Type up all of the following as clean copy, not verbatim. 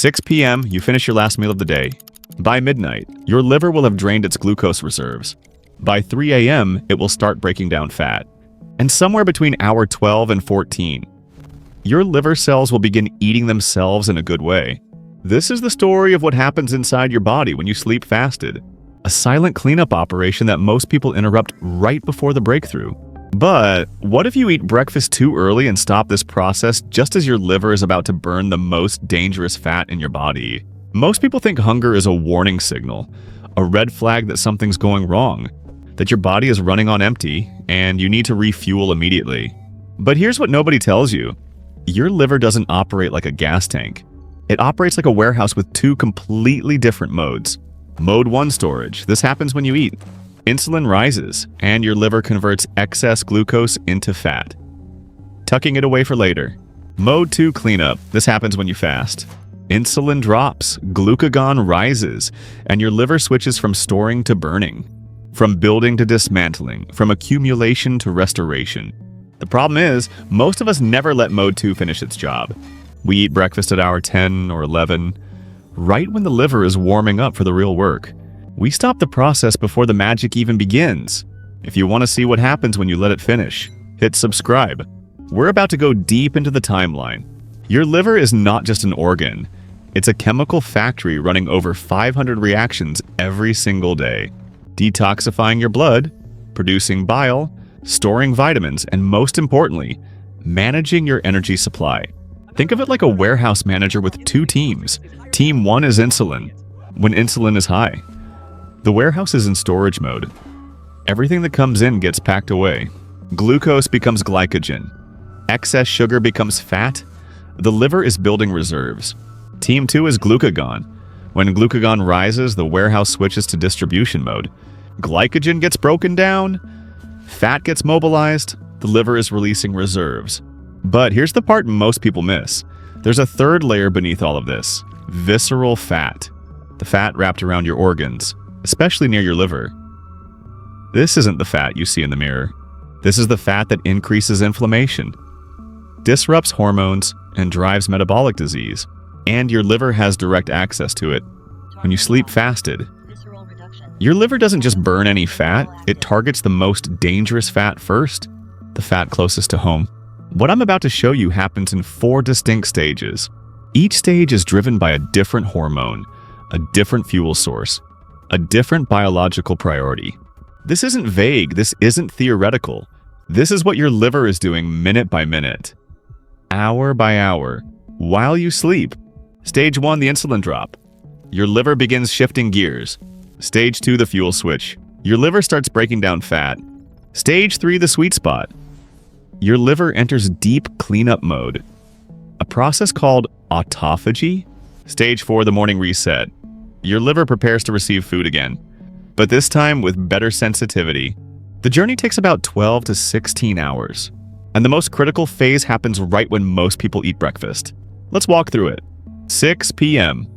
6 p.m., you finish your last meal of the day. By midnight, your liver will have drained its glucose reserves. By 3 a.m., it will start breaking down fat. And somewhere between hour 12 and 14, your liver cells will begin eating themselves in a good way. This is the story of what happens inside your body when you sleep fasted. A silent cleanup operation that most people interrupt right before the breakthrough. But what if you eat breakfast too early and stop this process just as your liver is about to burn the most dangerous fat in your body? Most people think hunger is a warning signal, a red flag that something's going wrong, that your body is running on empty and you need to refuel immediately. But here's what nobody tells you. Your liver doesn't operate like a gas tank. It operates like a warehouse with two completely different modes. Mode 1 storage. This happens when you eat. Insulin rises, and your liver converts excess glucose into fat, tucking it away for later. Mode 2 cleanup. This happens when you fast. Insulin drops, glucagon rises, and your liver switches from storing to burning, from building to dismantling, from accumulation to restoration. The problem is, most of us never let Mode 2 finish its job. We eat breakfast at hour 10 or 11, right when the liver is warming up for the real work. We stop the process before the magic even begins. If you want to see what happens when you let it finish, hit subscribe. We're about to go deep into the timeline. Your liver is not just an organ. It's a chemical factory running over 500 reactions every single day. Detoxifying your blood, producing bile, storing vitamins, and most importantly, managing your energy supply. Think of it like a warehouse manager with two teams. Team 1 is insulin, when insulin is high. The warehouse is in storage mode. Everything that comes in gets packed away. Glucose becomes glycogen. Excess sugar becomes fat. The liver is building reserves. Team 2 is glucagon. When glucagon rises, the warehouse switches to distribution mode. Glycogen gets broken down. Fat gets mobilized. The liver is releasing reserves. But here's the part most people miss. There's a third layer beneath all of this. Visceral fat. The fat wrapped around your organs, especially near your liver. This isn't the fat you see in the mirror. This is the fat that increases inflammation, disrupts hormones, and drives metabolic disease. And your liver has direct access to it. When you sleep fasted, your liver doesn't just burn any fat, it targets the most dangerous fat first, the fat closest to home. What I'm about to show you happens in 4 distinct stages. Each stage is driven by a different hormone, a different fuel source, a different biological priority. This isn't vague, this isn't theoretical. This is what your liver is doing minute by minute, hour by hour, while you sleep. Stage 1, the insulin drop. Your liver begins shifting gears. Stage 2, the fuel switch. Your liver starts breaking down fat. Stage 3, the sweet spot. Your liver enters deep cleanup mode, a process called autophagy. Stage 4, the morning reset. Your liver prepares to receive food again, but this time with better sensitivity. The journey takes about 12 to 16 hours, and the most critical phase happens right when most people eat breakfast. Let's walk through it. 6 p.m.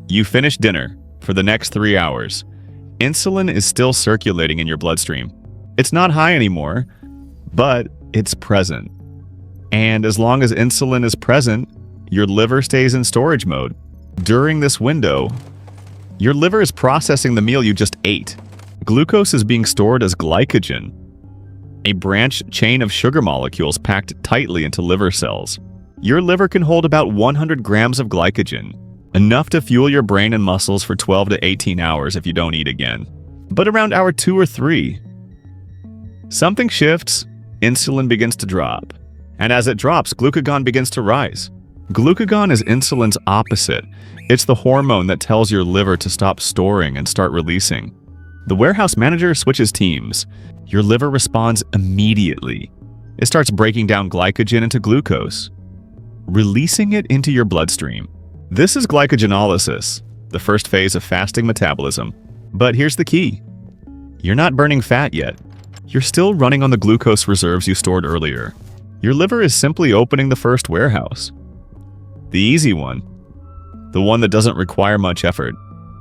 You finish dinner. For the next 3 hours, insulin is still circulating in your bloodstream. It's not high anymore, but it's present. And as long as insulin is present, your liver stays in storage mode. During this window, your liver is processing the meal you just ate. Glucose is being stored as glycogen, a branched chain of sugar molecules packed tightly into liver cells. Your liver can hold about 100 grams of glycogen, enough to fuel your brain and muscles for 12 to 18 hours if you don't eat again. But around hour 2 or 3, something shifts, insulin begins to drop. And as it drops, glucagon begins to rise. Glucagon is insulin's opposite. It's the hormone that tells your liver to stop storing and start releasing. The warehouse manager switches teams. Your liver responds immediately. It starts breaking down glycogen into glucose, releasing it into your bloodstream. This is glycogenolysis, the first phase of fasting metabolism. But here's the key. You're not burning fat yet. You're still running on the glucose reserves you stored earlier. Your liver is simply opening the first warehouse. The easy one. The one that doesn't require much effort.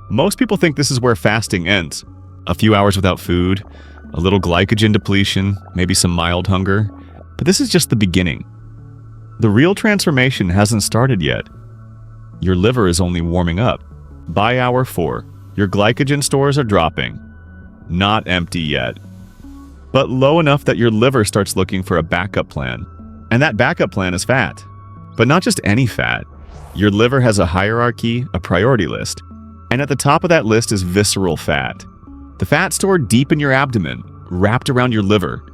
Most people think this is where fasting ends. A few hours without food, a little glycogen depletion, maybe some mild hunger. But this is just the beginning. The real transformation hasn't started yet. your liver is only warming up. By hour 4, your glycogen stores are dropping. Not empty yet, but low enough that your liver starts looking for a backup plan. And that backup plan is fat. But not just any fat. Your liver has a hierarchy, a priority list. And at the top of that list is visceral fat. The fat stored deep in your abdomen, wrapped around your liver,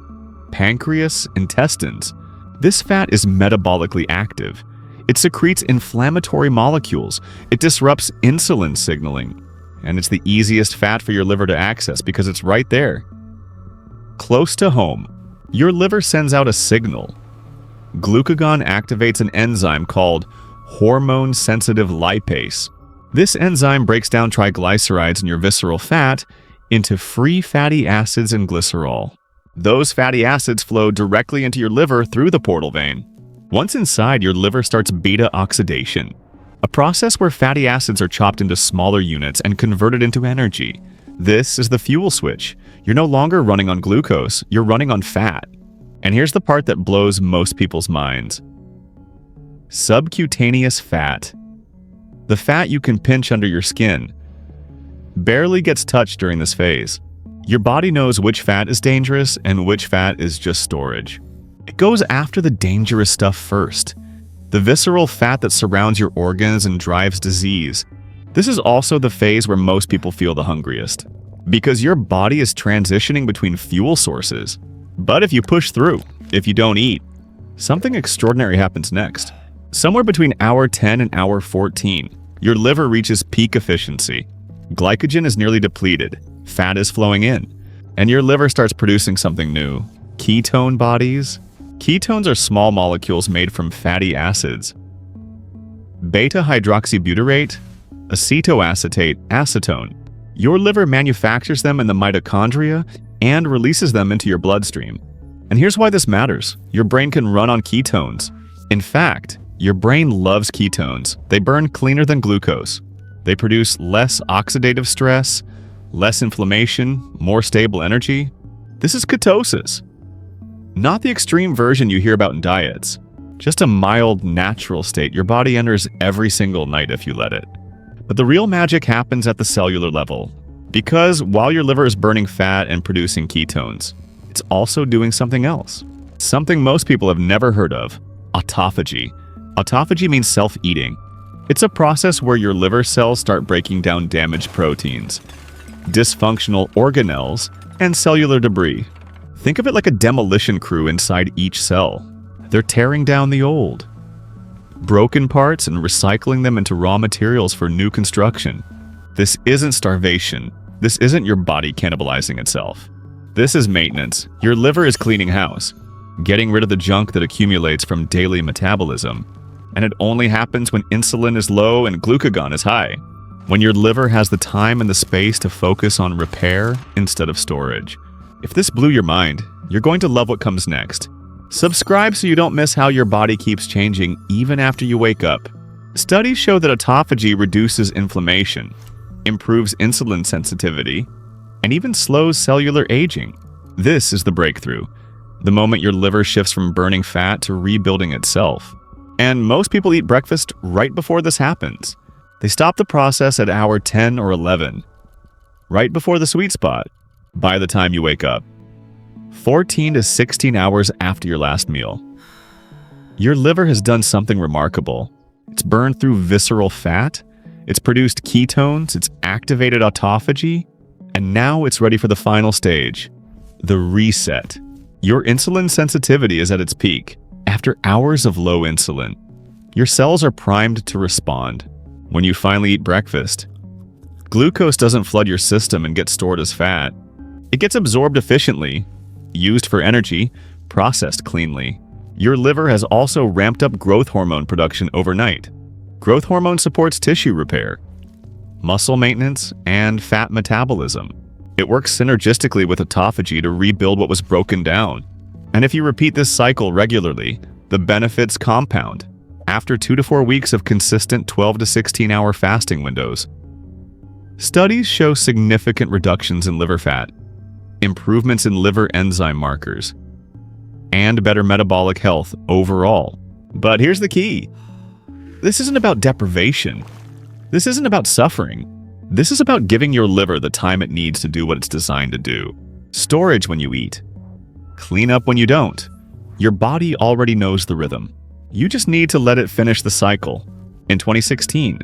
pancreas, intestines. This fat is metabolically active. It secretes inflammatory molecules. It disrupts insulin signaling. And it's the easiest fat for your liver to access because it's right there. Close to home, your liver sends out a signal. Glucagon activates an enzyme called hormone-sensitive lipase. This enzyme breaks down triglycerides in your visceral fat into free fatty acids and glycerol. Those fatty acids flow directly into your liver through the portal vein. Once inside, your liver starts beta oxidation, a process where fatty acids are chopped into smaller units and converted into energy. This is the fuel switch. You're no longer running on glucose, you're running on fat. And here's the part that blows most people's minds. Subcutaneous fat. The fat you can pinch under your skin barely gets touched during this phase. Your body knows which fat is dangerous and which fat is just storage. It goes after the dangerous stuff first. The visceral fat that surrounds your organs and drives disease. This is also the phase where most people feel the hungriest, because your body is transitioning between fuel sources. But if you push through, if you don't eat, something extraordinary happens next. Somewhere between hour 10 and hour 14, your liver reaches peak efficiency. Glycogen is nearly depleted, fat is flowing in, and your liver starts producing something new. Ketone bodies. Ketones are small molecules made from fatty acids. Beta-hydroxybutyrate, acetoacetate, acetone. Your liver manufactures them in the mitochondria and releases them into your bloodstream. And here's why this matters. Your brain can run on ketones. In fact, your brain loves ketones. They burn cleaner than glucose. They produce less oxidative stress, less inflammation, more stable energy. This is ketosis. Not the extreme version you hear about in diets. Just a mild, natural state your body enters every single night if you let it. But the real magic happens at the cellular level. Because while your liver is burning fat and producing ketones, it's also doing something else. Something most people have never heard of: autophagy. Autophagy means self-eating. It's a process where your liver cells start breaking down damaged proteins, dysfunctional organelles, and cellular debris. Think of it like a demolition crew inside each cell. They're tearing down the old, broken parts and recycling them into raw materials for new construction. This isn't starvation. This isn't your body cannibalizing itself. This is maintenance. Your liver is cleaning house, getting rid of the junk that accumulates from daily metabolism. And it only happens when insulin is low and glucagon is high. When your liver has the time and the space to focus on repair instead of storage. If this blew your mind, you're going to love what comes next. Subscribe so you don't miss how your body keeps changing even after you wake up. Studies show that autophagy reduces inflammation, improves insulin sensitivity, and even slows cellular aging. This is the breakthrough. The moment your liver shifts from burning fat to rebuilding itself. And most people eat breakfast right before this happens. They stop the process at hour 10 or 11, right before the sweet spot. By the time you wake up, 14 to 16 hours after your last meal. Your liver has done something remarkable. It's burned through visceral fat, it's produced ketones, it's activated autophagy, and now it's ready for the final stage, the reset. Your insulin sensitivity is at its peak. After hours of low insulin, your cells are primed to respond. When you finally eat breakfast, glucose doesn't flood your system and get stored as fat. It gets absorbed efficiently, used for energy, processed cleanly. Your liver has also ramped up growth hormone production overnight. Growth hormone supports tissue repair, muscle maintenance, and fat metabolism. It works synergistically with autophagy to rebuild what was broken down. And if you repeat this cycle regularly, the benefits compound. After 2 to 4 weeks of consistent 12 to 16 hour fasting windows, studies show significant reductions in liver fat, improvements in liver enzyme markers, and better metabolic health overall. But here's the key. This isn't about deprivation. This isn't about suffering. This is about giving your liver the time it needs to do what it's designed to do. Storage when you eat. Clean up when you don't. Your body already knows the rhythm. You just need to let it finish the cycle. In 2016,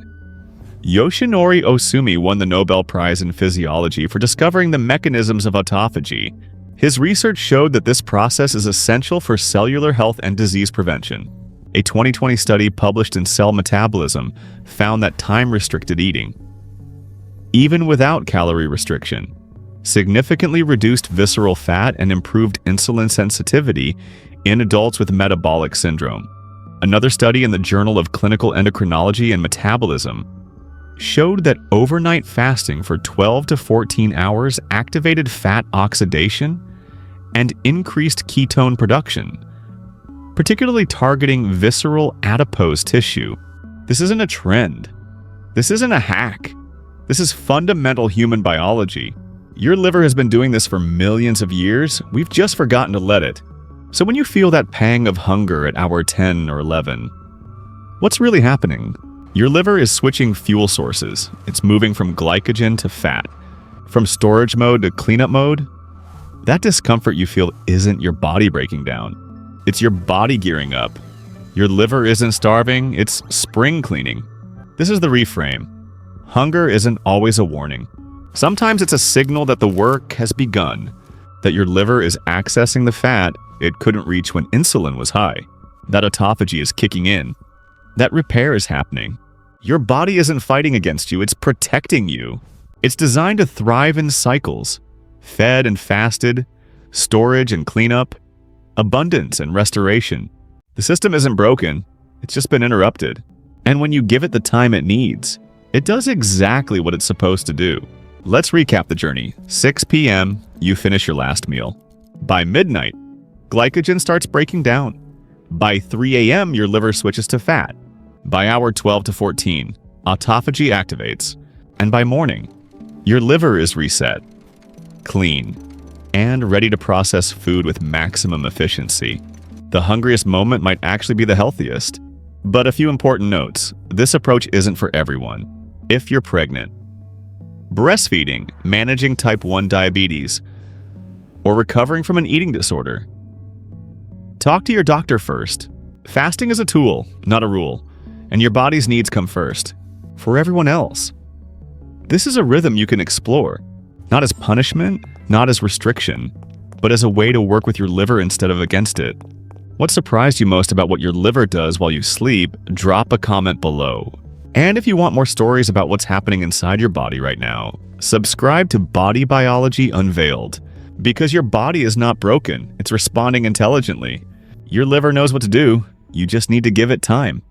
Yoshinori Osumi won the Nobel Prize in Physiology for discovering the mechanisms of autophagy. His research showed that this process is essential for cellular health and disease prevention. A 2020 study published in Cell Metabolism found that time-restricted eating, even without calorie restriction, significantly reduced visceral fat and improved insulin sensitivity in adults with metabolic syndrome. Another study in the Journal of Clinical Endocrinology and Metabolism showed that overnight fasting for 12 to 14 hours activated fat oxidation and increased ketone production, particularly targeting visceral adipose tissue. This isn't a trend. This isn't a hack. This is fundamental human biology. Your liver has been doing this for millions of years. We've just forgotten to let it. So when you feel that pang of hunger at hour 10 or 11, what's really happening? Your liver is switching fuel sources. It's moving from glycogen to fat, from storage mode to cleanup mode. That discomfort you feel isn't your body breaking down. It's your body gearing up. Your liver isn't starving, it's spring cleaning. This is the reframe. Hunger isn't always a warning. Sometimes it's a signal that the work has begun, that your liver is accessing the fat it couldn't reach when insulin was high, that autophagy is kicking in, that repair is happening. Your body isn't fighting against you, it's protecting you. It's designed to thrive in cycles, fed and fasted, storage and cleanup, abundance and restoration. The system isn't broken, it's just been interrupted. And when you give it the time it needs, it does exactly what it's supposed to do. Let's recap the journey. 6 p.m., you finish your last meal. By midnight, glycogen starts breaking down. By 3 a.m., your liver switches to fat. By hour 12 to 14, autophagy activates. And by morning, your liver is reset, clean, and ready to process food with maximum efficiency. The hungriest moment might actually be the healthiest. But a few important notes. This approach isn't for everyone. If you're pregnant, breastfeeding, managing type 1 diabetes, or recovering from an eating disorder, talk to your doctor first. Fasting is a tool, not a rule, and your body's needs come first. For everyone else, this is a rhythm you can explore, not as punishment, not as restriction, but as a way to work with your liver instead of against it. What surprised you most about what your liver does while you sleep? Drop a comment below. And if you want more stories about what's happening inside your body right now, subscribe to Body Biology Unveiled. Because your body is not broken, it's responding intelligently. Your liver knows what to do, you just need to give it time.